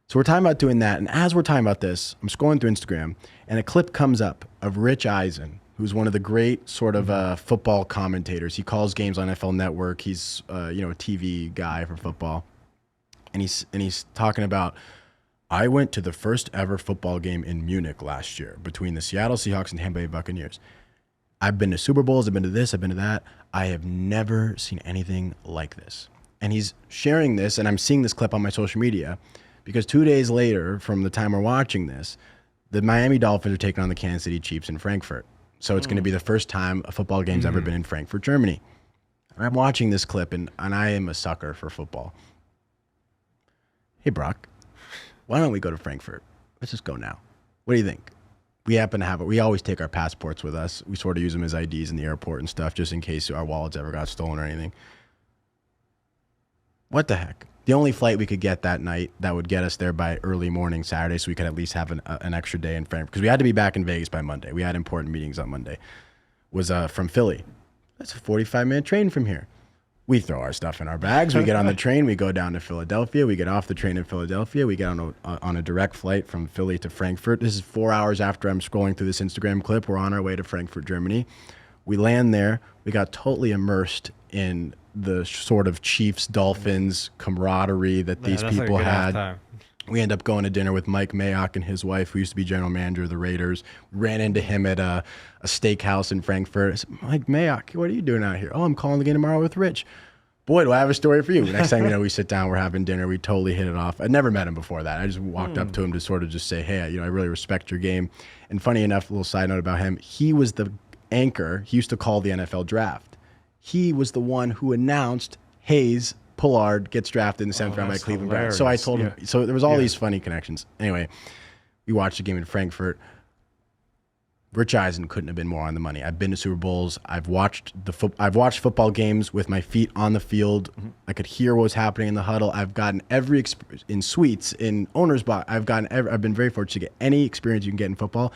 so we're talking about doing that, and as we're talking about this, I'm scrolling through Instagram, and a clip comes up of Rich Eisen, who's one of the great sort of football commentators. He calls games on NFL Network. He's a TV guy for football, and he's talking about, I went to the first ever football game in Munich last year between the Seattle Seahawks and Tampa Bay Buccaneers. I've been to Super Bowls. I've been to this. I've been to that. I have never seen anything like this. And he's sharing this, and I'm seeing this clip on my social media because 2 days later, from the time we're watching this, the Miami Dolphins are taking on the Kansas City Chiefs in Frankfurt. So it's going to be the first time a football game's ever been in Frankfurt, Germany. And I'm watching this clip, and I am a sucker for football. Hey, Brock, why don't we go to Frankfurt? Let's just go now. What do you think? We happen to have it. We always take our passports with us. We sort of use them as IDs in the airport and stuff, just in case our wallets ever got stolen or anything. What the heck? The only flight we could get that night that would get us there by early morning Saturday, so we could at least have an extra day in Frankfurt, because we had to be back in Vegas by Monday. We had important meetings on Monday. Was from Philly. That's a 45-minute train from here. We throw our stuff in our bags. We get on the train. We go down to Philadelphia. We get off the train in Philadelphia. We get on a direct flight from Philly to Frankfurt. This is 4 hours after I'm scrolling through this Instagram clip. We're on our way to Frankfurt, Germany. We land there. We got totally immersed in the sort of Chiefs-Dolphins camaraderie that these people had.
Halftime.
We end up going to dinner with Mike Mayock and his wife, who used to be general manager of the Raiders. We ran into him at a steakhouse in Frankfurt. I said, Mike Mayock, what are you doing out here? Oh, I'm calling the game tomorrow with Rich. Boy, do I have a story for you. Next time we sit down, we're having dinner. We totally hit it off. I'd never met him before that. I just walked up to him to sort of just say, hey, I really respect your game. And funny enough, a little side note about him, he was the anchor. He used to call the NFL draft. He was the one who announced Hayes Pullard gets drafted in the seventh round by Cleveland Browns. So I told him. So there was all these funny connections. Anyway, we watched the game in Frankfurt. Rich Eisen couldn't have been more on the money. I've been to Super Bowls. I've watched football games with my feet on the field. I could hear what was happening in the huddle. I've gotten every experience in suites, in owner's box. I've been very fortunate to get any experience you can get in football.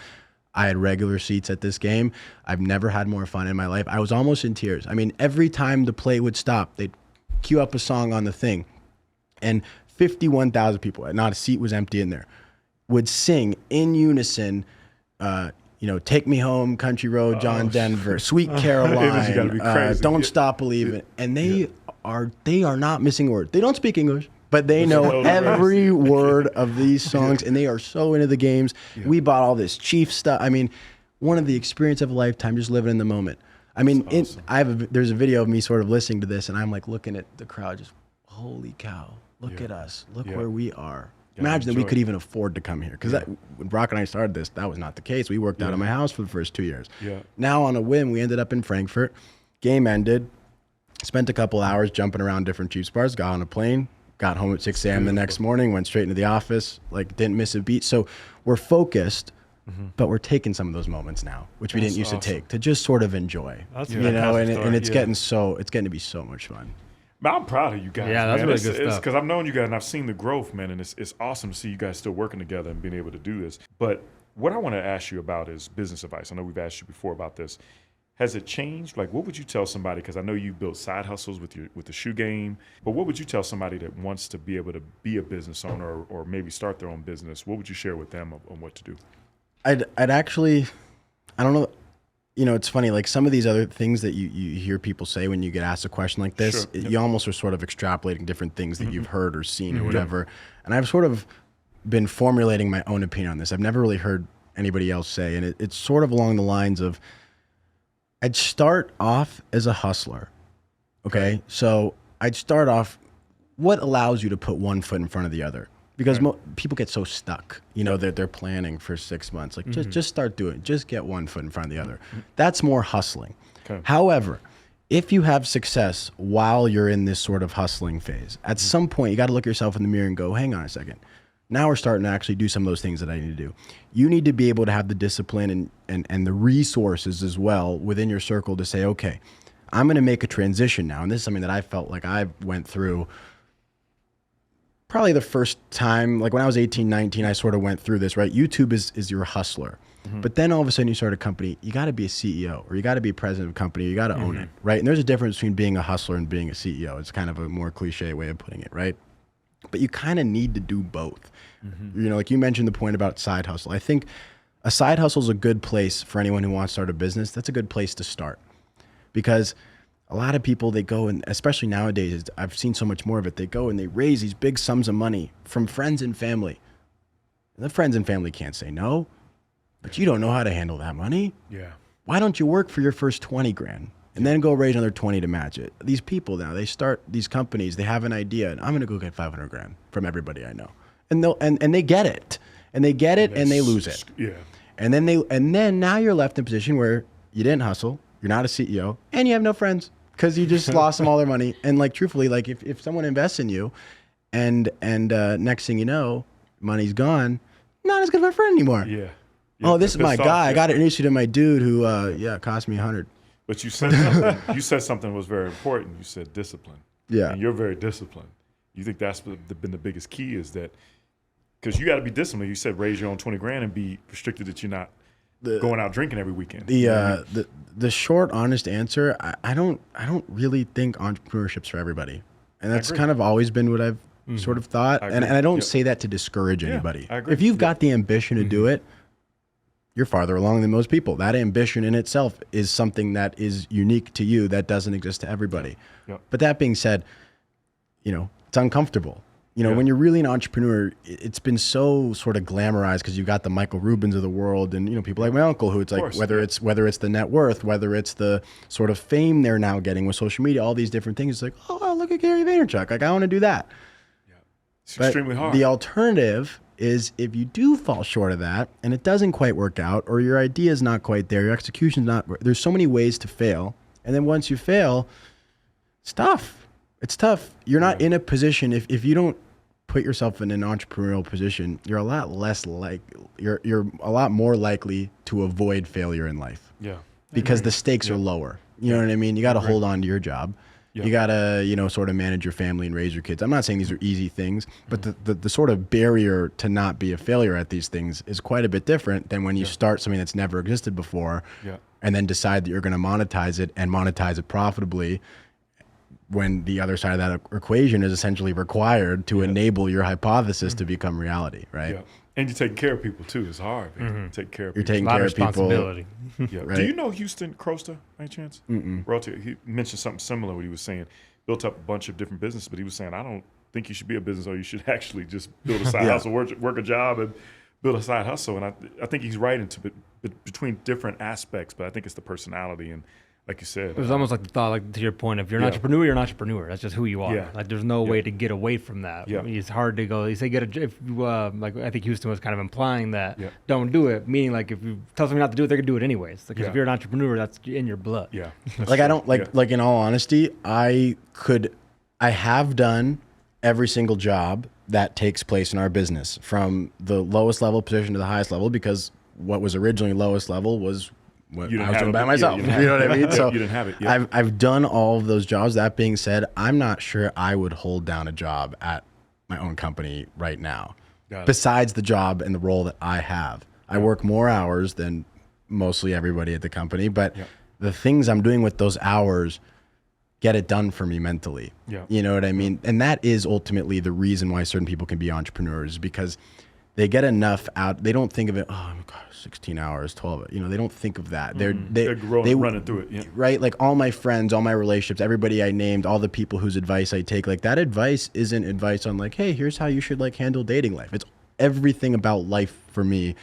I had regular seats at this game. I've never had more fun in my life. I was almost in tears. I mean, every time the play would stop, they'd cue up a song on the thing, and 51,000 people, not a seat was empty in there, would sing in unison, Take Me Home, Country Road, John Denver, Sweet Caroline, Don't Stop Believing. And they are not missing a word. They don't speak English, but they know every word of these songs, and they are so into the games. Yeah. We bought all this Chief stuff. I mean, one of the experience of a lifetime, just living in the moment. I mean, awesome. There's a video of me sort of listening to this, and I'm like looking at the crowd, just holy cow, look at us, look where we are. Imagine that we could even afford to come here. Because when Brock and I started this, that was not the case. We worked out of my house for the first 2 years.
Yeah.
Now on a whim, we ended up in Frankfurt. Game ended. Spent a couple hours jumping around different juice bars. Got on a plane. Got home at 6 a.m. the next morning. Went straight into the office. Like, didn't miss a beat. So we're focused, but we're taking some of those moments now, which we didn't used to take, to just sort of enjoy.
That's
you know, and it's getting to be so much fun.
Man, I'm proud of you guys.
Yeah, that's
man.
really good stuff.
Because I've known you guys and I've seen the growth, man, and it's awesome to see you guys still working together and being able to do this. But what I want to ask you about is business advice. I know we've asked you before about this. Has it changed? Like, what would you tell somebody? Because I know you built side hustles with the shoe game, but what would you tell somebody that wants to be able to be a business owner or maybe start their own business? What would you share with them on what to do?
I'd actually, I don't know. You know, it's funny, like some of these other things that you hear people say when you get asked a question like this, you almost are sort of extrapolating different things that you've heard or seen or whatever. And I've sort of been formulating my own opinion on this. I've never really heard anybody else say, and it's sort of along the lines of, I'd start off as a hustler, okay? So I'd start off, what allows you to put one foot in front of the other? Because people get so stuck, you know, they're planning for 6 months. Like, just start doing it. Just get one foot in front of the other. That's more hustling. Okay. However, if you have success while you're in this sort of hustling phase, at some point, you got to look yourself in the mirror and go, hang on a second. Now we're starting to actually do some of those things that I need to do. You need to be able to have the discipline and the resources as well within your circle to say, okay, I'm going to make a transition now. And this is something that I felt like I went through probably the first time, like when I was 18, 19, I sort of went through this, right? YouTube is your hustler. But then all of a sudden you start a company, you got to be a CEO or you got to be president of a company, you got to own it, right? And there's a difference between being a hustler and being a CEO. It's kind of a more cliche way of putting it, right? But you kind of need to do both. You know, like you mentioned the point about side hustle. I think a side hustle is a good place for anyone who wants to start a business. That's a good place to start because a lot of people, they go and especially nowadays, I've seen so much more of it. They go and they raise these big sums of money from friends and family. And the friends and family can't say no, but you don't know how to handle that money.
Yeah.
Why don't you work for your first 20 grand and then go raise another 20 to match it? These people now, they start these companies, they have an idea and I'm going to go get 500 grand from everybody I know. And they get it and they get it and they lose it.
Yeah.
And then now you're left in a position where you didn't hustle. You're not a CEO and you have no friends. Because you just lost them all their money. And like, truthfully, like if someone invests in you and next thing you know, money's gone, not as good of a friend anymore.
Yeah.
Oh, this is my guy. I got to introduce you to my dude who, it cost me 100.
But you said something, that was very important. You said discipline. Yeah. And you're very disciplined. You think that's been the biggest key is that, because you got to be disciplined. You said raise your own 20 grand and be restricted that you're not going out drinking every weekend.
The short, honest answer, I don't really think entrepreneurship's for everybody, and that's kind of always been what I've sort of thought. And I don't say that to discourage anybody.
I agree.
If you've got the ambition to do it, you're farther along than most people. That ambition in itself is something that is unique to you that doesn't exist to everybody. But that being said, you know, it's uncomfortable. You know, when you're really an entrepreneur, it's been so sort of glamorized because you've got the Michael Rubins of the world and, you know, people like my uncle who it's like, whether it's the net worth, whether it's the sort of fame they're now getting with social media, all these different things. It's like, oh, look at Gary Vaynerchuk. Like, I want to do that.
Yeah. It's extremely hard.
The alternative is if you do fall short of that and it doesn't quite work out or your idea is not quite there, your execution's not, there's so many ways to fail. And then once you fail, it's tough. It's tough. You're not in a position, if you don't put yourself in an entrepreneurial position, you're a lot less you're a lot more likely to avoid failure in life. Yeah. Because the stakes are lower. You know what I mean? You got to hold on to your job. You got to, you know, sort of manage your family and raise your kids. I'm not saying these are easy things, but the sort of barrier to not be a failure at these things is quite a bit different than when you start something that's never existed before and then decide that you're going to monetize it and monetize it profitably when the other side of that equation is essentially required to enable your hypothesis to become reality, right? Yeah.
And you're taking care of people too. It's hard, man. You take care of people.
You're taking care of people.
Right? Do you know Houston Croster by any chance? He mentioned something similar when he was saying, built up a bunch of different businesses, but he was saying, I don't think you should be a business owner. You should actually just build a side hustle, work a job and build a side hustle. And I think he's right between different aspects, but I think it's the personality and like you said.
It was almost like the thought, like to your point, if you're an entrepreneur, you're an entrepreneur. That's just who you are.
Yeah.
Like there's no way to get away from that.
Yeah.
I mean, it's hard to go. You say if you, like I think Houston was kind of implying that don't do it, meaning like if you tell somebody not to do it, they're gonna do it anyways. Because if you're an entrepreneur, that's in your blood.
Yeah.
Like I don't like in all honesty, I have done every single job that takes place in our business, from the lowest level position to the highest level, because what was originally lowest level was what I was doing by myself. You know what I mean? So
you didn't have it. Yeah.
I've done all of those jobs. That being said, I'm not sure I would hold down a job at my own company right now. Besides the job and the role that I have, I work more hours than mostly everybody at the company, but the things I'm doing with those hours get it done for me mentally.
Yeah.
You know what I mean? And that is ultimately the reason why certain people can be entrepreneurs, because they get enough out. They don't think of it, oh my God, 16 hours, 12. You know, they don't think of that. They're
running through it. Yeah.
Right? Like all my friends, all my relationships, everybody I named, all the people whose advice I take, like that advice isn't advice on like, hey, here's how you should like handle dating life. It's everything about life for me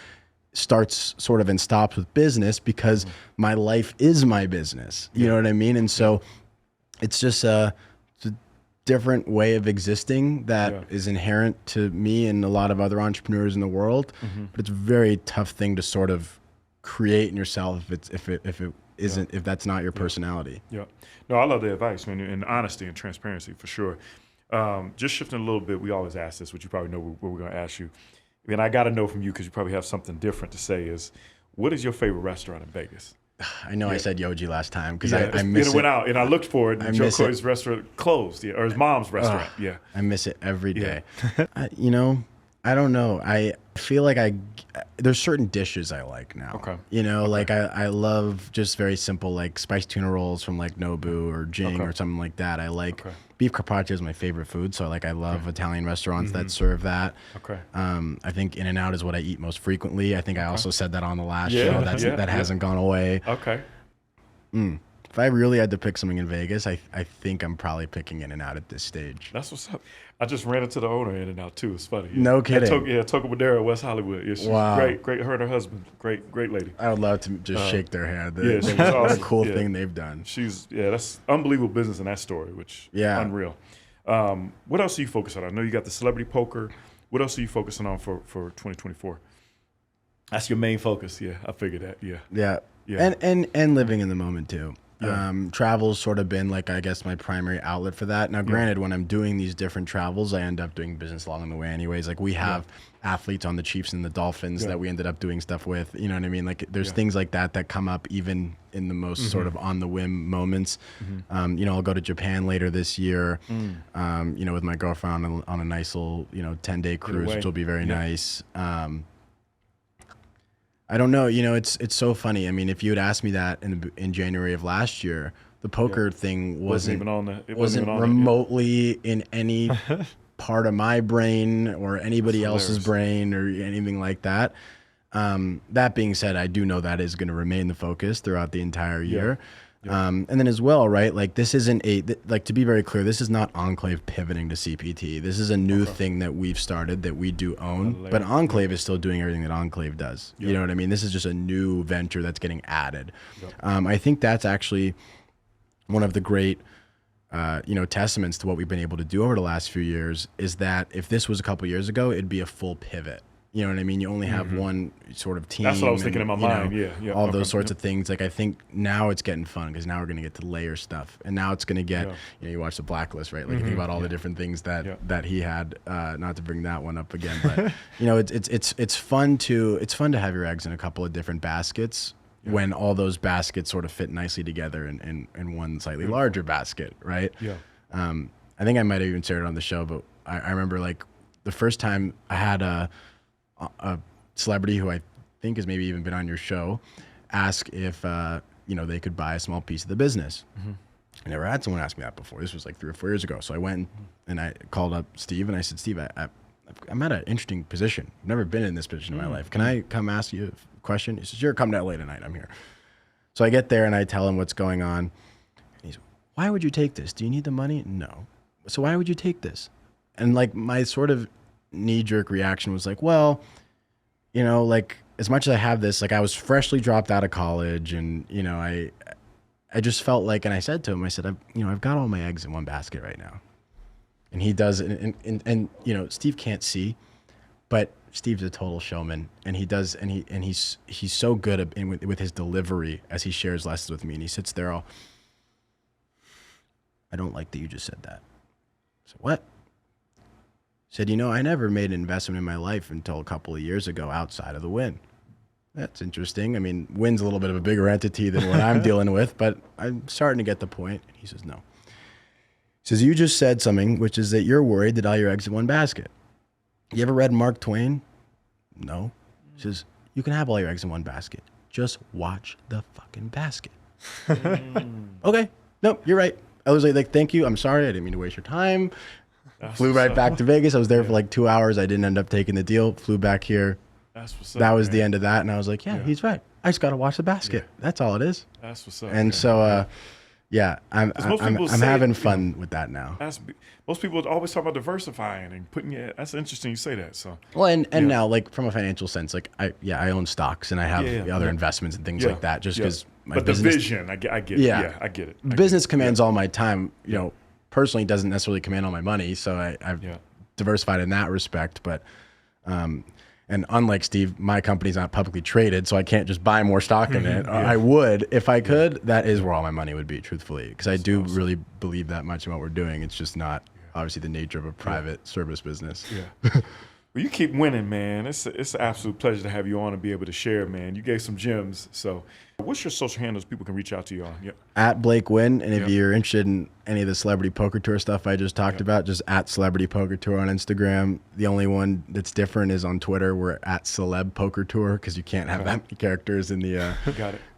starts sort of and stops with business, because my life is my business. You know what I mean? And so it's just it's a different way of existing that is inherent to me and a lot of other entrepreneurs in the world. But it's a very tough thing to sort of create in yourself if that's not your personality.
Yeah. No, I love the advice, man, and honesty and transparency for sure. Just shifting a little bit, we always ask this, which you probably know what we're going to ask you. And I got to know from you, because you probably have something different to say, is what is your favorite restaurant in Vegas?
I know I said Yoji last time because I miss it.
It went out, and I looked for it. And Joe Coy's restaurant closed, or his mom's restaurant.
I miss it every day. I don't know. I feel like there's certain dishes I like now.
Okay.
Like I love just very simple, like spiced tuna rolls from like Nobu or Jing or something like that. I like beef carpaccio is my favorite food, so I love Italian restaurants that serve that.
Okay.
I think In-N-Out is what I eat most frequently. I think I also said that on the last show. That hasn't gone away.
Okay.
If I really had to pick something in Vegas, I think I'm probably picking In-N-Out at this stage.
That's what's up. I just ran into the owner of In-N-Out too. It's funny.
No kidding.
Toka Madera, West Hollywood. Yeah, she's great. Her and her husband, great lady.
I would love to just shake their hand.
She's
what
awesome.
a cool thing they've done.
That's unbelievable business in that story, which unreal. What else are you focusing on? I know you got the celebrity poker. What else are you focusing on for 2024? That's your main focus. Yeah, I figured that. Yeah.
And living in the moment too.
Yeah.
Travel's sort of been like, I guess, my primary outlet for that. Now, granted, when I'm doing these different travels, I end up doing business along the way anyways. Like we have athletes on the Chiefs and the Dolphins that we ended up doing stuff with. You know what I mean? Like there's things like that come up even in the most sort of on the whim moments. I'll go to Japan later this year, with my girlfriend on a nice little, 10-day cruise, which will be very nice. I don't know. It's so funny. I mean, if you had asked me that in January of last year, the poker thing wasn't remotely in any part of my brain or anybody else's brain or anything like that. That being said, I do know that is going to remain the focus throughout the entire year. And then as well, right? Like this isn't to be very clear, this is not Enclave pivoting to CPT. This is a new thing that we've started that we do own, but Enclave is still doing everything that Enclave does. You know what I mean? This is just a new venture that's getting added. I think that's actually one of the great, testaments to what we've been able to do over the last few years is that if this was a couple years ago, it'd be a full pivot. You know what I mean? You only have one sort of team.
That's what I was thinking in my mind.
All those sorts of things. Like I think now it's getting fun because now we're going to get to layer stuff, and now it's going to get. You watch the Blacklist, right? Like you think about all the different things that he had. Not to bring that one up again, but it's fun to have your eggs in a couple of different baskets when all those baskets sort of fit nicely together in one slightly larger basket, right? I think I might have even shared it on the show, but I remember like the first time I had a celebrity who I think has maybe even been on your show ask if they could buy a small piece of the business. I never had someone ask me that before. This was like 3 or 4 years ago. So I went and I called up Steve and I said, Steve, I'm at an interesting position. I've never been in this position in my life. Can I come ask you a question? He says, sure, come to LA tonight. I'm here. So I get there and I tell him what's going on. And he's, why would you take this? Do you need the money? No. So why would you take this? And like my sort of knee-jerk reaction was like, well, like as much as I have this, like I was freshly dropped out of college and, I just felt like, and I said to him, I said, I've got all my eggs in one basket right now. And he does, and Steve can't see, but Steve's a total showman, and he does, and he's so good with his delivery as he shares lessons with me, and he sits there all, I don't like that you just said that. So what? Said, I never made an investment in my life until a couple of years ago outside of the Wynn. That's interesting. I mean, Wynn's a little bit of a bigger entity than what I'm dealing with, but I'm starting to get the point. He says, no. He says, you just said something, which is that you're worried that all your eggs in one basket. You ever read Mark Twain? No. He says, you can have all your eggs in one basket. Just watch the fucking basket. Okay. No, you're right. I was like, thank you. I'm sorry. I didn't mean to waste your time. Flew right back to Vegas. I was there for like 2 hours. I didn't end up taking the deal. Flew back here.
That's what's up,
that was
man.
the end of that. And I was like, yeah, he's right. I just got to watch the basket. Yeah. That's all it is.
That's what's up.
And
man.
so, I'm having fun with that now.
Most people always talk about diversifying and putting it. That's interesting you say that. So
well, and now like from a financial sense, like I own stocks and I have other investments and things like that. Just because my business,
the vision, I get it. Yeah, I get it.
Business commands all my time. Personally doesn't necessarily command all my money. So I've diversified in that respect, but. And unlike Steve, my company's not publicly traded, so I can't just buy more stock in it. I would if I could. That is where all my money would be, truthfully, because I do really believe that much in what we're doing. It's just not obviously the nature of a private service business.
Yeah. Well, you keep winning, man. It's an absolute pleasure to have you on and be able to share, man. You gave some gems. So what's your social handles people can reach out to you on? Yep.
At Blake Wynn. And if you're interested in any of the Celebrity Poker Tour stuff I just talked about, just at Celebrity Poker Tour on Instagram. The only one that's different is on Twitter. We're at Celeb Poker Tour because you can't have that many characters in the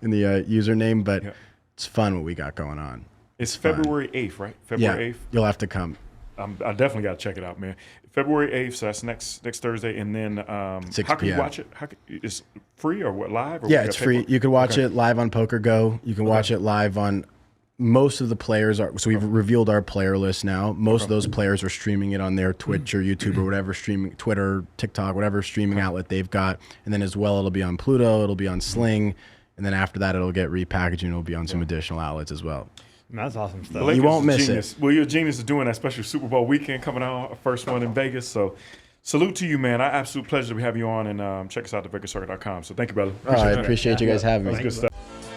in the username. But it's fun what we got going on.
It's February 8th, right? February 8th.
You'll have to come.
I definitely got to check it out, man. February 8th, so that's next Thursday. And then how can you watch it? Is it free or what, live? Or
it's free. You can watch it live on PokerGo. You can watch it live on most of the players. So we've revealed our player list now. Most of those players are streaming it on their Twitch or YouTube or whatever streaming, Twitter, TikTok, whatever streaming outlet they've got. And then as well, it'll be on Pluto. It'll be on Sling. And then after that, it'll get repackaged and it'll be on some additional outlets as well.
That's awesome stuff.
Blake
you won't miss
it. Well, you're a genius of doing that, especially Super Bowl weekend coming out, first one in Vegas. So salute to you, man. Absolute pleasure to have you on, and check us out at VegasCircuit.com. So thank you, brother.
I appreciate you guys having me.
That's good stuff.